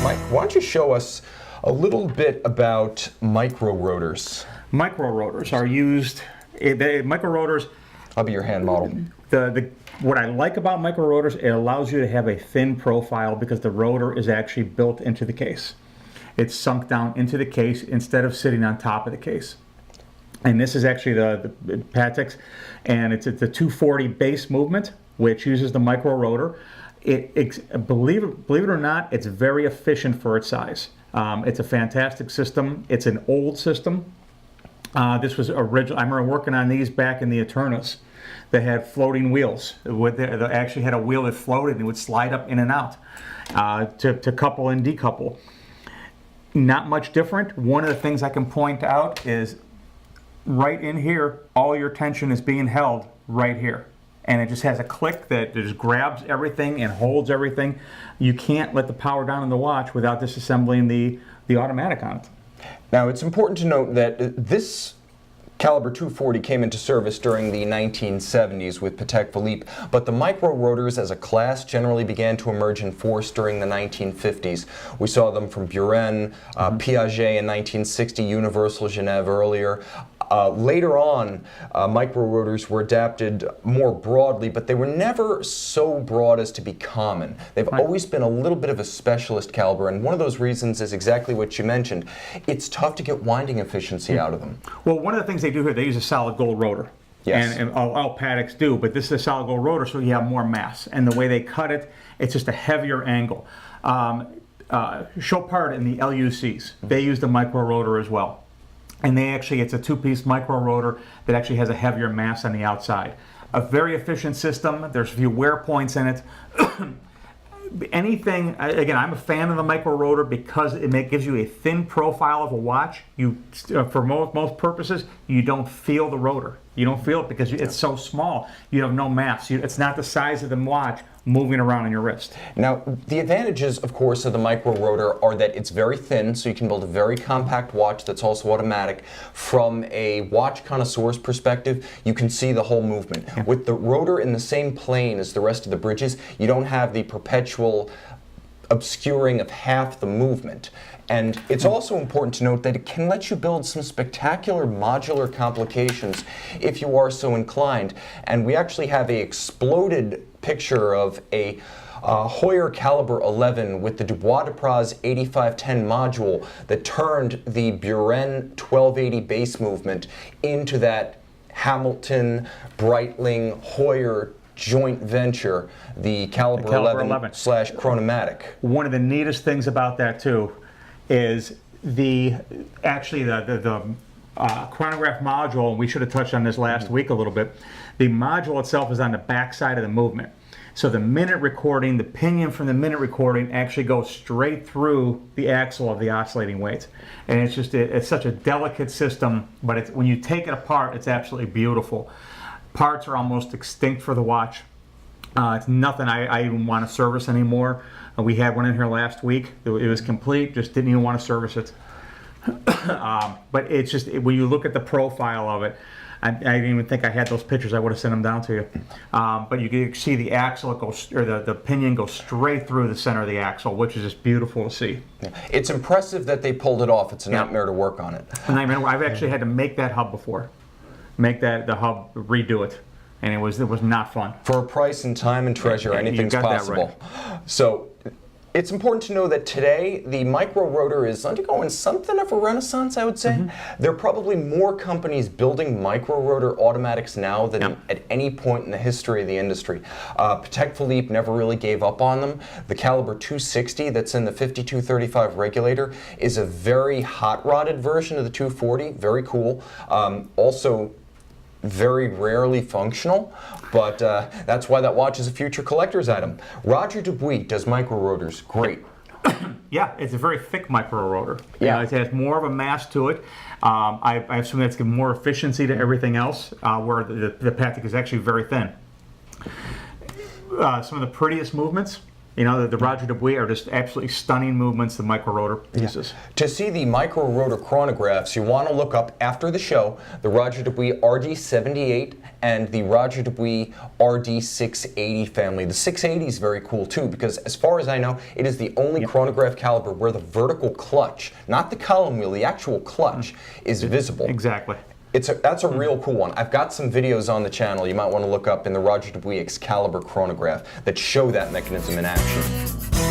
Mike, why don't you show us a little bit about micro-rotors? Micro-rotors are used, micro-rotors, I'll be your hand model. What I like about micro-rotors, it allows you to have a thin profile because the rotor is actually built into the case. It's sunk down into the case instead of sitting on top of the case. And this is actually the Patek's, and it's the 240 base movement, which uses the micro-rotor. Believe it or not, it's very efficient for its size. It's a fantastic system. It's an old system. This was original. I remember working on these back in the Eternus. They had floating wheels. They actually had a wheel that floated and would slide up in and out to couple and decouple. Not much different. One of the things I can point out is right in here, all your tension is being held right here. And it just has a click that just grabs everything and holds everything. You can't let the power down on the watch without disassembling the automatic on it. Now, it's important to note that this caliber 240 came into service during the 1970s with Patek Philippe, but the micro-rotors as a class generally began to emerge in force during the 1950s. We saw them from Buren, Piaget in 1960, Universal Genève earlier. Later on, micro-rotors were adapted more broadly, but they were never so broad as to be common. They've always been a little bit of a specialist caliber, and one of those reasons is exactly what you mentioned. It's tough to get winding efficiency out of them. Well, one of the things they do here, they use a solid gold rotor. Yes. And all Pateks do, but this is a solid gold rotor, so you have more mass. And the way they cut it, it's just a heavier angle. Chopard and the LUCs, they use the micro-rotor as well. And it's a two-piece micro-rotor that actually has a heavier mass on the outside. A very efficient system. There's a few wear points in it. Anything, again, I'm a fan of the micro-rotor because it gives you a thin profile of a watch. For most purposes, you don't feel the rotor. You don't feel it because it's so small. You have no mass. It's not the size of the watch moving around on your wrist. Now, the advantages, of course, of the micro-rotor are that it's very thin, so you can build a very compact watch that's also automatic. From a watch connoisseur's perspective, you can see the whole movement. Yeah. With the rotor in the same plane as the rest of the bridges, you don't have the perpetual obscuring of half the movement. And it's also important to note that it can let you build some spectacular modular complications if you are so inclined. And we actually have an exploded picture of a Heuer caliber 11 with the Dubois de Praz 8510 module that turned the Buren 1280 base movement into that Hamilton, Breitling, Heuer joint venture, the caliber 11 / chronomatic. One of the neatest things about that too is the chronograph module, and we should have touched on this last week a little bit. The module itself is on the back side of the movement. So the minute recording, the pinion from the minute recording actually goes straight through the axle of the oscillating weights. And it's such a delicate system, but when you take it apart, it's absolutely beautiful. Parts are almost extinct for the watch. It's nothing I even want to service anymore. We had one in here last week. It was complete, just didn't even want to service it. But it's just, when you look at the profile of it, I didn't even think I had those pictures. I would have sent them down to you. But you can see the axle the pinion goes straight through the center of the axle, which is just beautiful to see. Yeah. It's impressive that they pulled it off. It's a nightmare to work on it. And I remember I've actually had to make that hub before. The hub, redo it. And it was not fun. For a price and time and treasure, anything's possible. Right. So it's important to know that today the micro-rotor is undergoing something of a renaissance, I would say. There are probably more companies building micro-rotor automatics now than at any point in the history of the industry. Patek Philippe never really gave up on them. The caliber 260 that's in the 5235 regulator is a very hot-rodded version of the 240, very cool. Also very rarely functional, but that's why that watch is a future collector's item. Roger Dubuis does micro-rotors great. Yeah, it's a very thick micro-rotor. Yeah. It has more of a mass to it. I assume that's giving more efficiency to everything else, where the Patek is actually very thin. Some of the prettiest movements You know, the Roger Dubuis are just absolutely stunning movements the Micro-Rotor uses. To see the Micro-Rotor chronographs, you want to look up after the show the Roger Dubuis RD78 and the Roger Dubuis RD680 family. The 680 is very cool too because as far as I know, it is the only chronograph caliber where the vertical clutch, not the column wheel, the actual clutch is visible. Exactly. That's a real cool one. I've got some videos on the channel you might want to look up in the Roger Dubuis Excalibur chronograph that show that mechanism in action.